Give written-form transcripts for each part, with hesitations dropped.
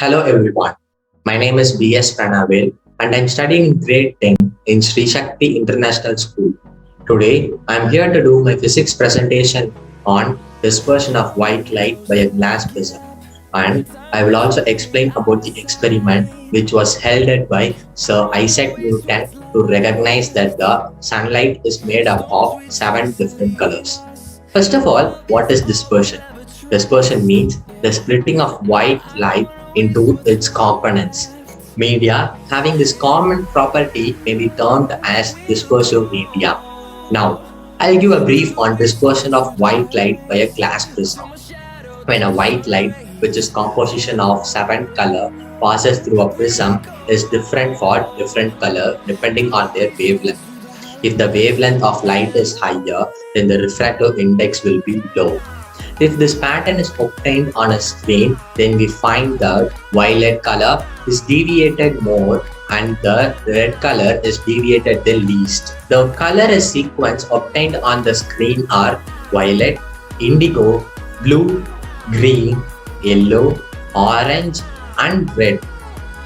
Hello everyone. My name is B.S. Pranavel and I'm studying in grade 10 in Shakthi International School. Today, I'm here to do my physics presentation on dispersion of white light by a glass prism. And I will also explain about the experiment which was held at by Sir Isaac Newton to recognize that the sunlight is made up of 7 different colors. First of all, what is dispersion? Dispersion means the splitting of white light into its components. Media having this common property may be termed as dispersive media. Now, I'll give a brief on dispersion of white light by a glass prism. When a white light, which is composition of 7 color, passes through a prism, is different for different color depending on their wavelength. If the wavelength of light is higher, then the refractive index will be low. If this pattern is obtained on a screen, then we find that violet color is deviated more and the red color is deviated the least. The color sequence obtained on the screen are violet, indigo, blue, green, yellow, orange and red.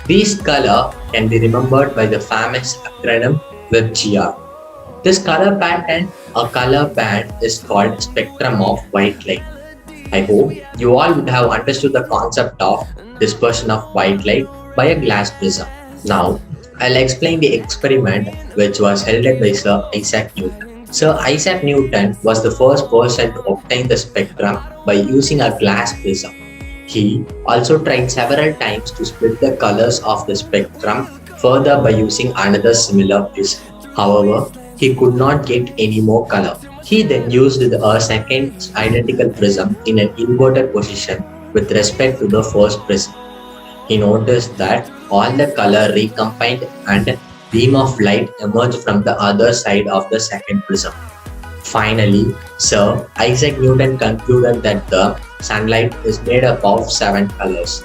These color can be remembered by the famous acronym WebGR. This color pattern or color band is called spectrum of white light. I hope you all would have understood the concept of dispersion of white light by a glass prism. Now, I'll explain the experiment which was held by Sir Isaac Newton. Sir Isaac Newton was the first person to obtain the spectrum by using a glass prism. He also tried several times to split the colors of the spectrum further by using another similar prism. However, he could not get any more color. He then used a second identical prism in an inverted position with respect to the first prism. He noticed that all the color recombined and a beam of light emerged from the other side of the second prism. Finally, Sir Isaac Newton concluded that the sunlight is made up of 7 colors.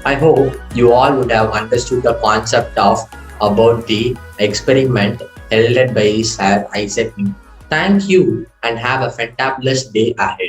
I hope you all would have understood the concept of about the experiment held by Sir Isaac Newton. Thank you and have a fantabulous day ahead.